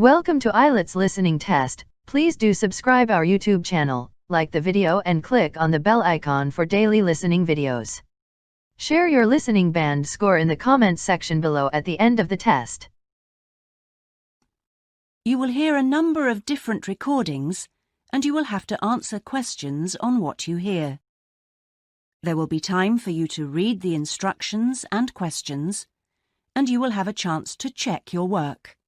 Welcome to Ielts listening test. Please do subscribe our YouTube channel, like the video and click on the bell icon for daily listening videos. Share your listening band score in the comments section below at the end of the test. You will hear a number of different recordings and you will have to answer questions on what you hear. There will be time for you to read the instructions and questions, and you will have a chance to check your work.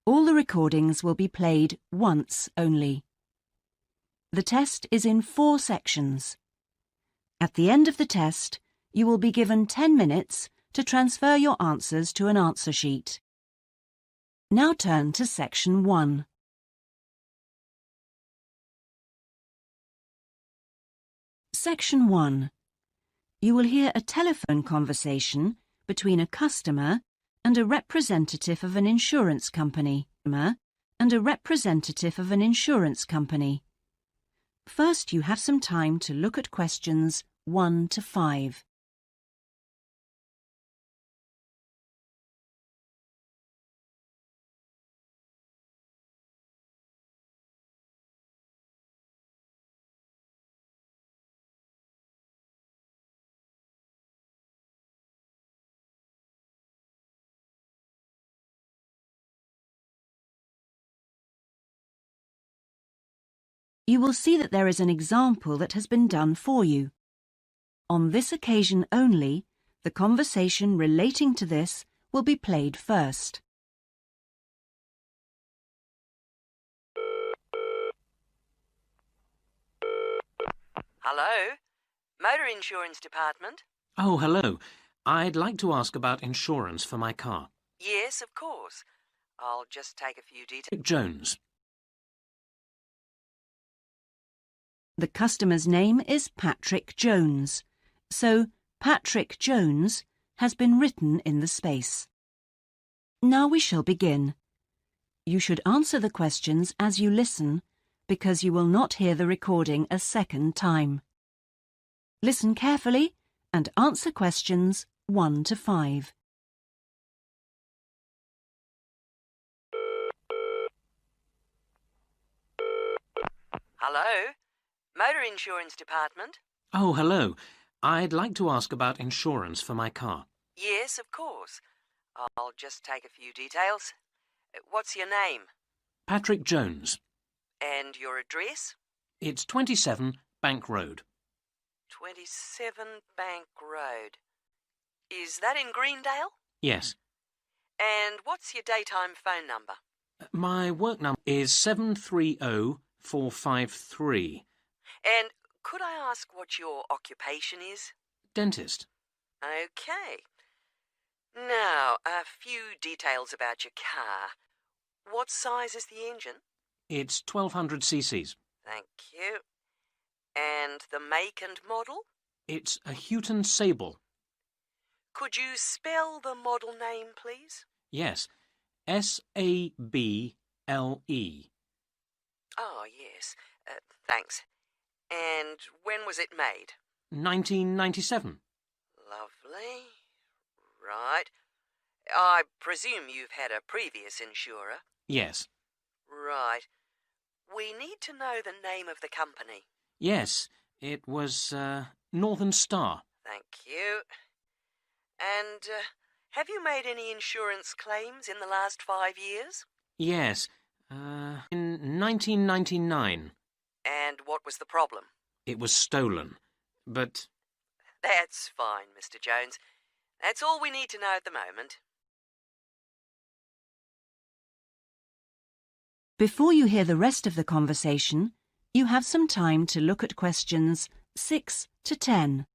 All the recordings will be played once only. The test is in 4 sections. At the end of the test, you will be given 10 minutes to transfer your answers to an answer sheet. Now turn to Section 1. Section 1. You will hear a telephone conversation between a customer and a representative of an insurance company. First, you have some time to look at questions 1 to 5. You will see that there is an example that has been done for you. On this occasion only, the conversation relating to this will be played first. Hello? Motor Insurance Department? Oh, hello. I'd like to ask about insurance for my car. Yes, of course. I'll just take a few details. Jones. The customer's name is Patrick Jones, so Patrick Jones has been written in the space. Now we shall begin. You should answer the questions as you listen, because you will not hear the recording a second time. Listen carefully and answer questions 1 to 5. Hello? Motor Insurance Department? Oh, hello. I'd like to ask about insurance for my car. Yes, of course. I'll just take a few details. What's your name? Patrick Jones. And your address? It's 27 Bank Road. 27 Bank Road. Is that in Greendale? Yes. And what's your daytime phone number? My work number is 730453. And could I ask what your occupation is? Dentist. Okay. Now, a few details about your car. What size is the engine? It's 1200 cc's. Thank you. And the make and model? It's a Houghton Sable. Could you spell the model name, please? Yes. S-A-B-L-E. Oh, yes. Thanks. And when was it made? 1997. Lovely. Right. I presume you've had a previous insurer? Yes. Right. We need to know the name of the company. Yes, it was Northern Star. Thank you. And have you made any insurance claims in the last 5 years? Yes, in 1999. And what was the problem? It was stolen, but... That's fine, Mr. Jones. That's all we need to know at the moment. Before you hear the rest of the conversation, you have some time to look at questions 6 to 10.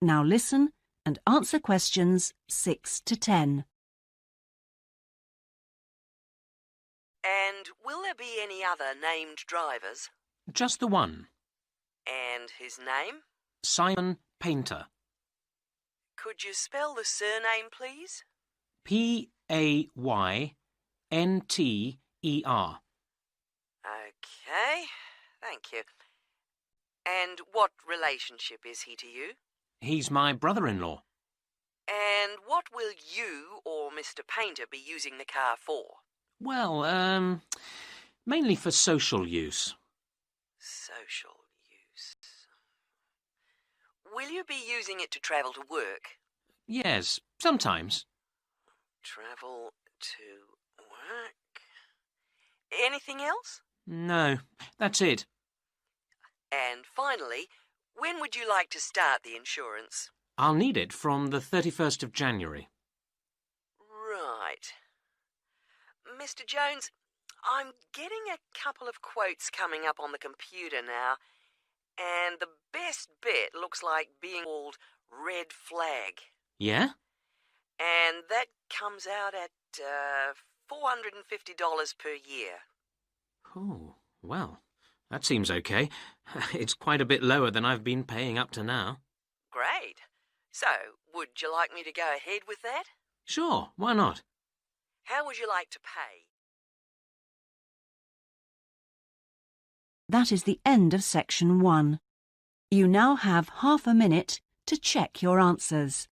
Now listen and answer questions 6 to 10. And will there be any other named drivers? Just the one. And his name? Simon Painter. Could you spell the surname, please? Payntner. Okay, thank you. And what relationship is he to you? He's my brother-in-law. And what will you or Mr. Painter be using the car for? Well, mainly for social use. Social use. Will you be using it to travel to work? Yes, sometimes. Travel to work. Anything else? No, that's it. And finally, when would you like to start the insurance? I'll need it from the 31st of January. Right. Mr. Jones, I'm getting a couple of quotes coming up on the computer now, and the best bit looks like being called Red Flag. Yeah? And that comes out at $450 per year. Oh, well, that seems okay. It's quite a bit lower than I've been paying up to now. Great. So, would you like me to go ahead with that? Sure, why not? How would you like to pay? That is the end of section 1. You now have half a minute to check your answers.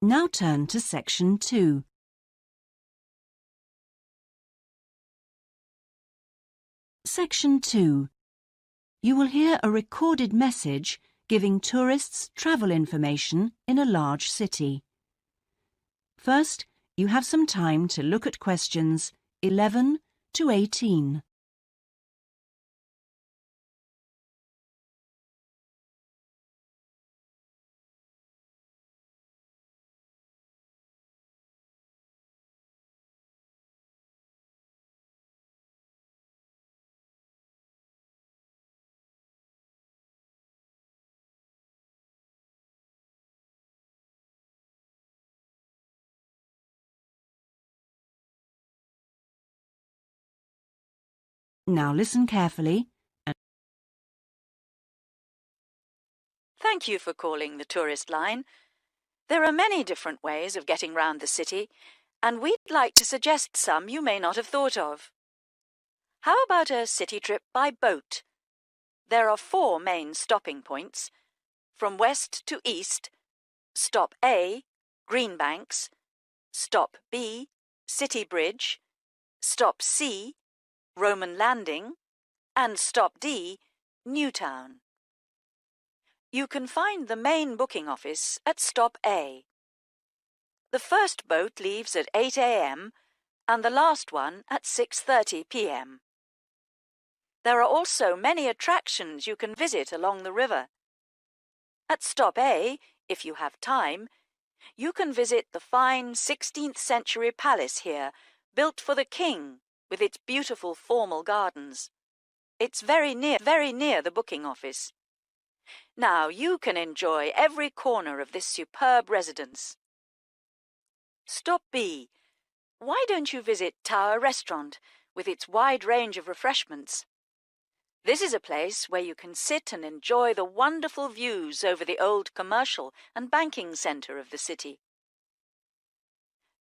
Now turn to section 2. Section 2. You will hear a recorded message giving tourists travel information in a large city. First, you have some time to look at questions 11 to 18. Now listen carefully. Thank you for calling the tourist line. There are many different ways of getting round the city, and we'd like to suggest some you may not have thought of. How about a city trip by boat? There are 4 main stopping points. From west to east, Stop A, Greenbanks, Stop B, City Bridge, Stop C, Roman Landing, and Stop D, Newtown. You can find the main booking office at Stop A. The first boat leaves at 8 a.m. and the last one at 6:30 p.m. There are also many attractions you can visit along the river. At Stop A, if you have time, you can visit the fine 16th century palace here, built for the king, with its beautiful formal gardens. It's very near the booking office. Now you can enjoy every corner of this superb residence. Stop B. Why don't you visit Tower Restaurant with its wide range of refreshments? This is a place where you can sit and enjoy the wonderful views over the old commercial and banking centre of the city.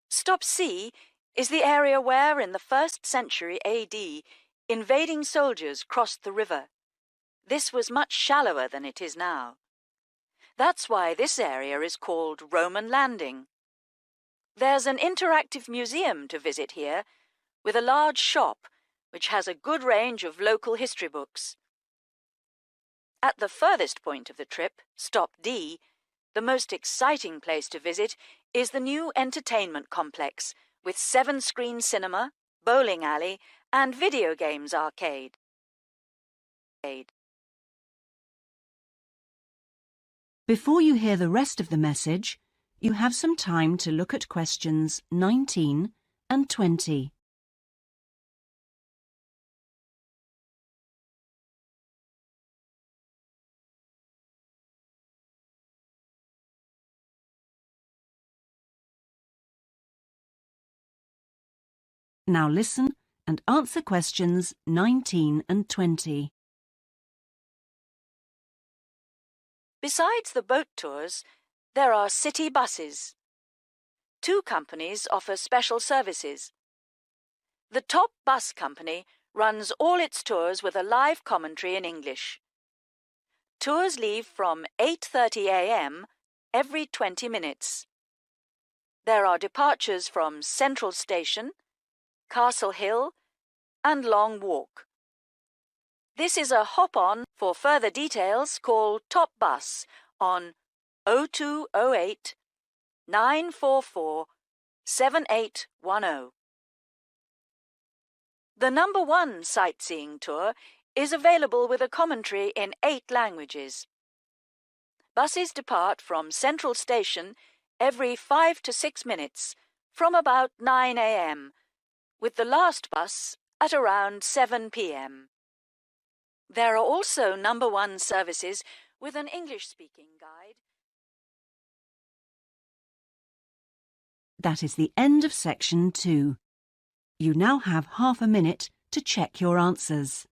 Stop C is the area where, in the 1st century AD, invading soldiers crossed the river. This was much shallower than it is now. That's why this area is called Roman Landing. There's an interactive museum to visit here, with a large shop which has a good range of local history books. At the furthest point of the trip, Stop D, the most exciting place to visit is the new entertainment complex with 7-screen cinema, bowling alley, and video games arcade. Before you hear the rest of the message, you have some time to look at questions 19 and 20. Now listen and answer questions 19 and 20. Besides the boat tours, there are city buses. 2 companies offer special services. The top bus company runs all its tours with a live commentary in English. Tours leave from 8:30 a.m. every 20 minutes. There are departures from Central Station, Castle Hill, and Long Walk. This is a hop-on. For further details, call Top Bus on 0208 944 7810. The number 1 sightseeing tour is available with a commentary in 8 languages. Buses depart from Central Station every 5 to 6 minutes from about 9 a.m., with the last bus at around 7 p.m. There are also number 1 services with an English-speaking guide. That is the end of section 2. You now have half a minute to check your answers.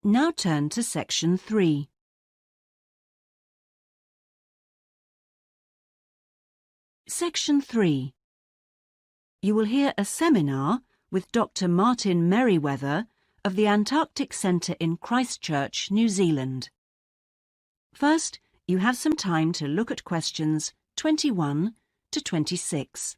Now turn to section 3. Section 3. You will hear a seminar with Dr. Martin Merriweather of the Antarctic Centre in Christchurch, New Zealand. First, you have some time to look at questions 21 to 26.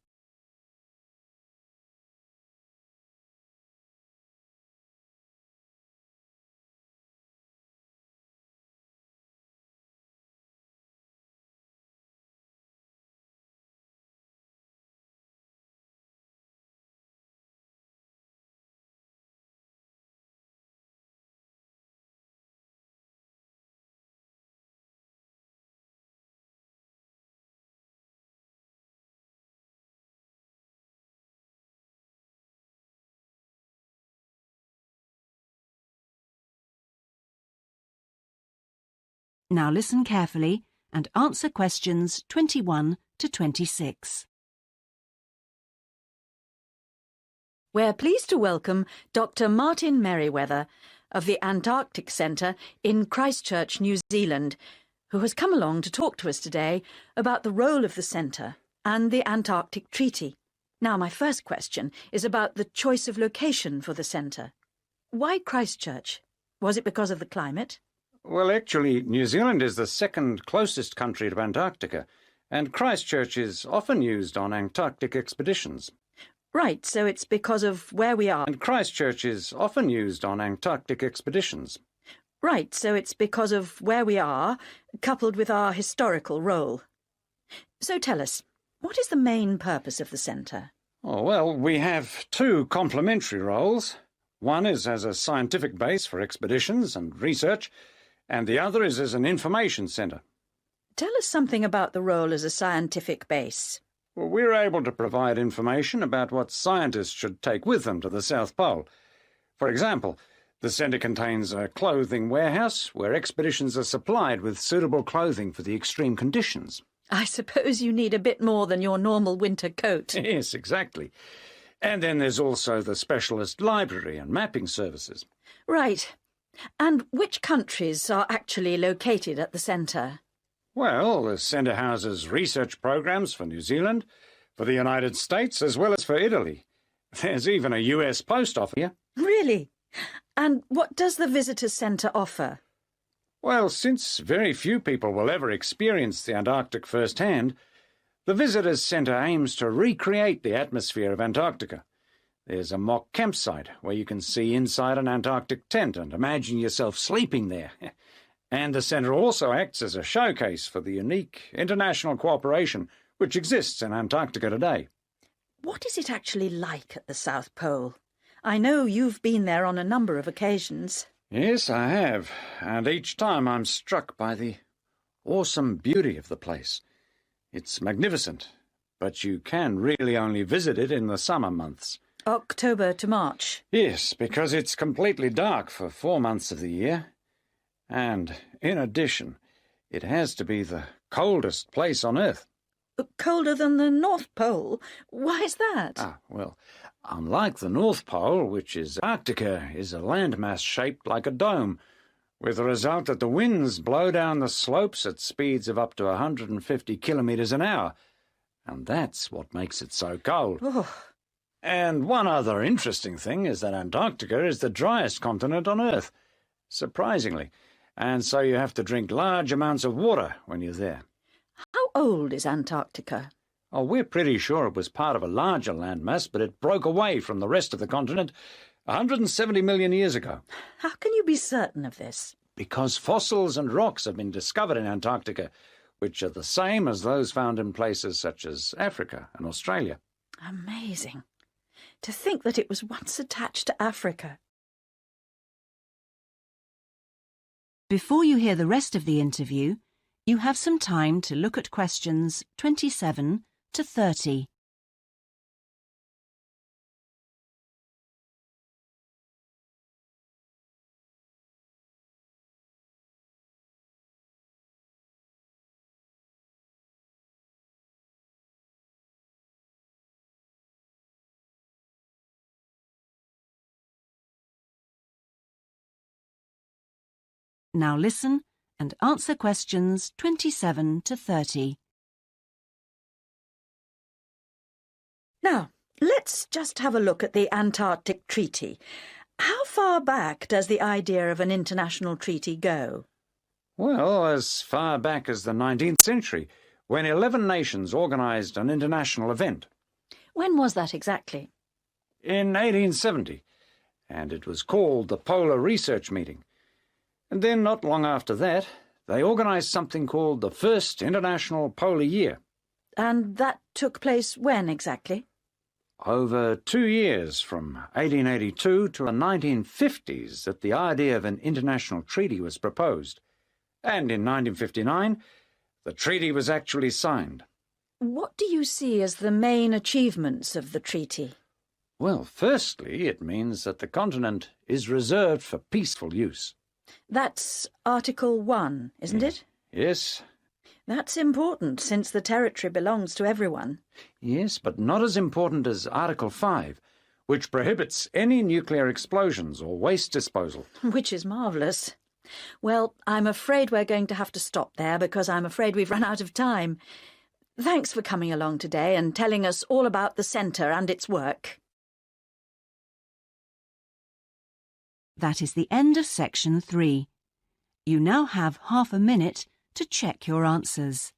Now listen carefully and answer questions 21 to 26. We're pleased to welcome Dr. Martin Merriweather of the Antarctic Centre in Christchurch, New Zealand, who has come along to talk to us today about the role of the centre and the Antarctic Treaty. Now, my first question is about the choice of location for the centre. Why Christchurch? Was it because of the climate? Well, actually, New Zealand is the second closest country to Antarctica, and Christchurch is often used on Antarctic expeditions. Right, so it's because of where we are. And Christchurch is often used on Antarctic expeditions. Right, so it's because of where we are, coupled with our historical role. So tell us, what is the main purpose of the centre? Oh, well, we have 2 complementary roles. One is as a scientific base for expeditions and research, and the other is as an information centre. Tell us something about the role as a scientific base. Well, we're able to provide information about what scientists should take with them to the South Pole. For example, the centre contains a clothing warehouse where expeditions are supplied with suitable clothing for the extreme conditions. I suppose you need a bit more than your normal winter coat. Yes, exactly. And then there's also the specialist library and mapping services. Right. And which countries are actually located at the centre? Well, the centre houses research programs for New Zealand, for the United States, as well as for Italy. There's even a US post office here. Really? And what does the Visitors Centre offer? Well, since very few people will ever experience the Antarctic firsthand, the Visitors Centre aims to recreate the atmosphere of Antarctica. There's a mock campsite where you can see inside an Antarctic tent and imagine yourself sleeping there. And the centre also acts as a showcase for the unique international cooperation which exists in Antarctica today. What is it actually like at the South Pole? I know you've been there on a number of occasions. Yes, I have, and each time I'm struck by the awesome beauty of the place. It's magnificent, but you can really only visit it in the summer months. October to March. Yes, because it's completely dark for 4 months of the year. And, in addition, it has to be the coldest place on Earth. Colder than the North Pole? Why is that? Well, unlike the North Pole, which is Antarctica, is a landmass shaped like a dome, with the result that the winds blow down the slopes at speeds of up to 150 kilometres an hour. And that's what makes it so cold. Oh. And one other interesting thing is that Antarctica is the driest continent on Earth, surprisingly, and so you have to drink large amounts of water when you're there. How old is Antarctica? Oh, we're pretty sure it was part of a larger landmass, but it broke away from the rest of the continent 170 million years ago. How can you be certain of this? Because fossils and rocks have been discovered in Antarctica, which are the same as those found in places such as Africa and Australia. Amazing. To think that it was once attached to Africa. Before you hear the rest of the interview, you have some time to look at questions 27 to 30. Now listen and answer questions 27 to 30. Now, let's just have a look at the Antarctic Treaty. How far back does the idea of an international treaty go? Well, as far back as the 19th century, when 11 nations organised an international event. When was that exactly? In 1870, and it was called the Polar Research Meeting. And then, not long after that, they organised something called the First International Polar Year. And that took place when exactly? Over 2 years, from 1882 to the 1950s, that the idea of an international treaty was proposed. And in 1959, the treaty was actually signed. What do you see as the main achievements of the treaty? Well, firstly, it means that the continent is reserved for peaceful use. That's Article 1, isn't it? Yes. That's important, since the territory belongs to everyone. Yes, but not as important as Article 5, which prohibits any nuclear explosions or waste disposal. Which is marvellous. Well, I'm afraid we're going to have to stop there because I'm afraid we've run out of time. Thanks for coming along today and telling us all about the centre and its work. That is the end of section 3. You now have half a minute to check your answers.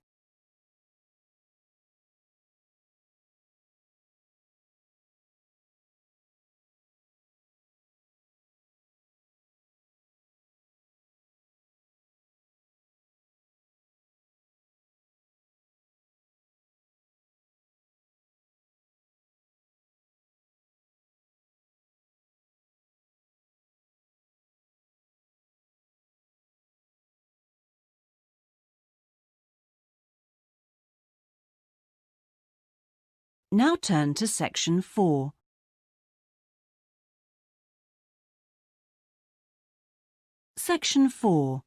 Now turn to section 4. Section 4.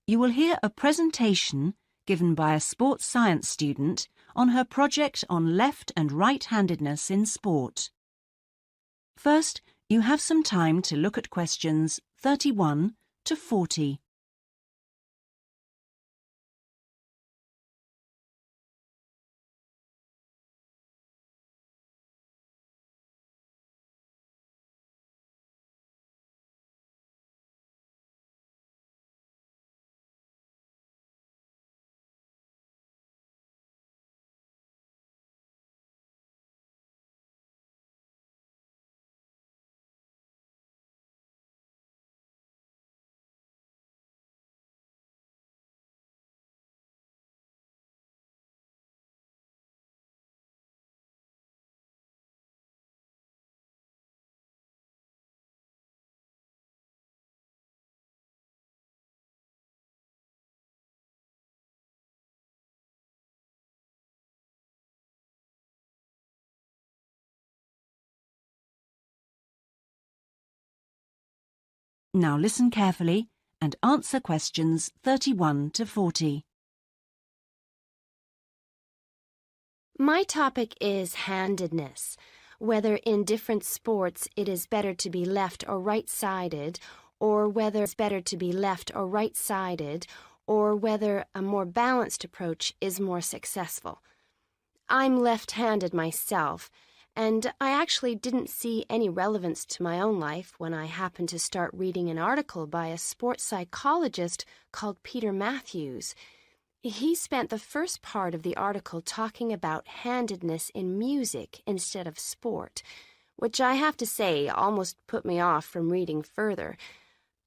You will hear a presentation given by a sports science student on her project on left and right-handedness in sport. First, you have some time to look at questions 31 to 40. Now listen carefully and answer questions 31 to 40. My topic is handedness, whether in different sports it is better to be left or right-sided, or whether it's better to be left or right-sided, or whether a more balanced approach is more successful. I'm left-handed myself, and I actually didn't see any relevance to my own life when I happened to start reading an article by a sports psychologist called Peter Matthews. He spent the first part of the article talking about handedness in music instead of sport, which I have to say almost put me off from reading further.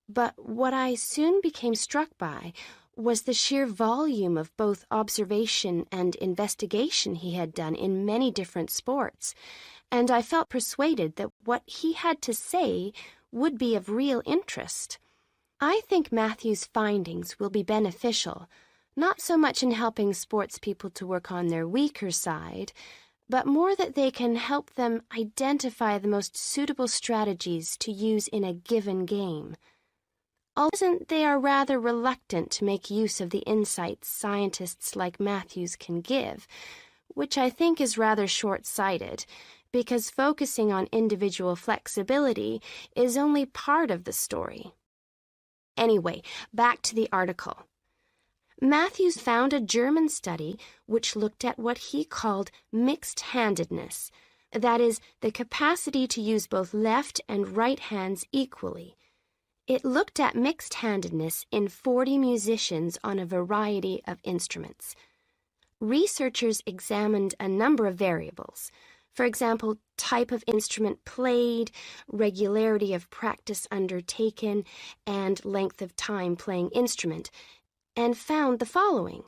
But what I soon became struck by was the sheer volume of both observation and investigation he had done in many different sports, and I felt persuaded that what he had to say would be of real interest. I think Matthew's findings will be beneficial, not so much in helping sports people to work on their weaker side, but more that they can help them identify the most suitable strategies to use in a given game. Although they are rather reluctant to make use of the insights scientists like Matthews can give, which I think is rather short-sighted, because focusing on individual flexibility is only part of the story. Anyway, back to the article. Matthews found a German study which looked at what he called mixed-handedness, that is, the capacity to use both left and right hands equally. It looked at mixed-handedness in 40 musicians on a variety of instruments. Researchers examined a number of variables, for example, type of instrument played, regularity of practice undertaken, and length of time playing instrument, and found the following.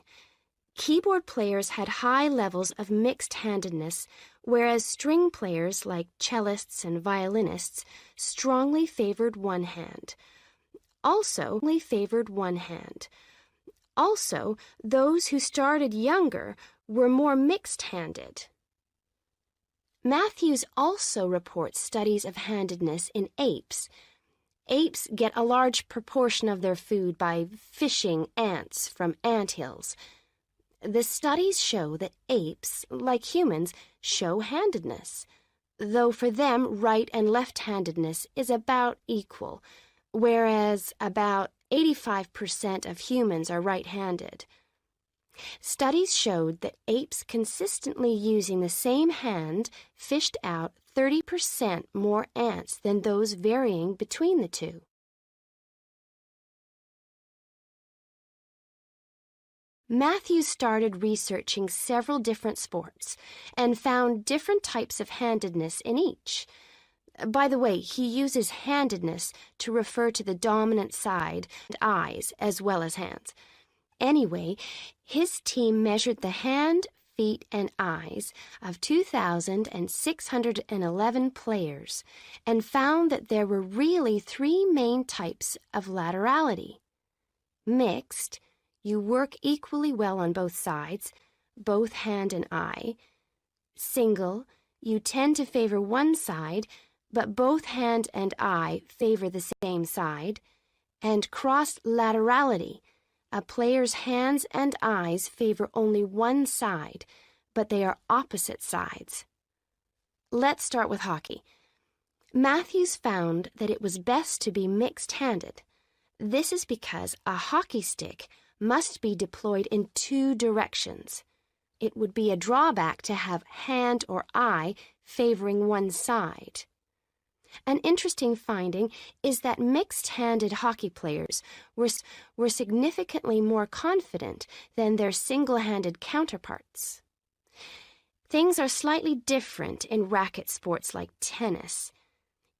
Keyboard players had high levels of mixed-handedness, whereas string players like cellists and violinists strongly favored one hand. Also, those who started younger were more mixed-handed. Matthews also reports studies of handedness in apes. Apes get a large proportion of their food by fishing ants from anthills. The studies show that apes, like humans, show handedness, though for them right and left-handedness is about equal, whereas about 85% of humans are right-handed. Studies showed that apes consistently using the same hand fished out 30% more ants than those varying between the two. Matthews started researching several different sports and found different types of handedness in each. By the way, he uses handedness to refer to the dominant side and eyes as well as hands. Anyway, his team measured the hand, feet, and eyes of 2,611 players and found that there were really three main types of laterality. Mixed, you work equally well on both sides, both hand and eye. Single, you tend to favor one side, but both hand and eye favor the same side. And cross-laterality, a player's hands and eyes favor only one side, but they are opposite sides. Let's start with hockey. Matthews found that it was best to be mixed-handed. This is because a hockey stick must be deployed in two directions. It would be a drawback to have hand or eye favoring one side. An interesting finding is that mixed-handed hockey players were significantly more confident than their single-handed counterparts. Things are slightly different in racket sports like tennis.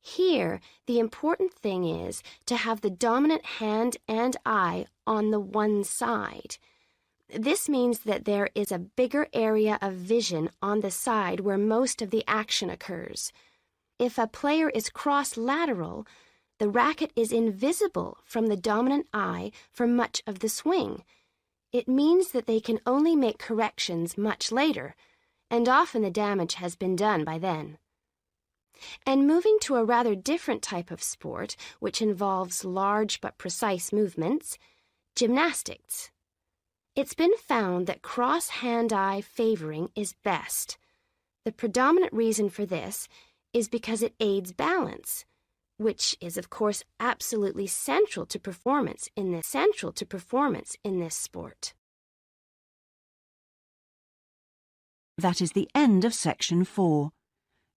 Here, the important thing is to have the dominant hand and eye on the one side. This means that there is a bigger area of vision on the side where most of the action occurs. If a player is cross-lateral, the racket is invisible from the dominant eye for much of the swing. It means that they can only make corrections much later, and often the damage has been done by then. And moving to a rather different type of sport, which involves large but precise movements, gymnastics. It's been found that cross-hand-eye favoring is best. The predominant reason for this is because it aids balance, which is, of course, absolutely central to performance in this sport. That is the end of section 4.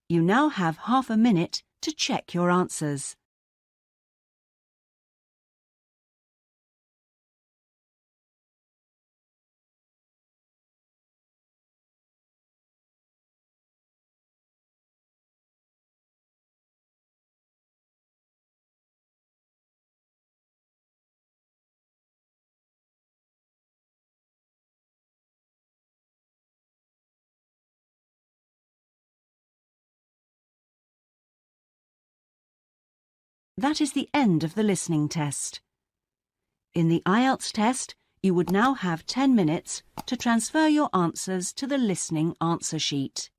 You now have half a minute to check your answers. That is the end of the listening test. In the Ielts test, you would now have 10 minutes to transfer your answers to the listening answer sheet.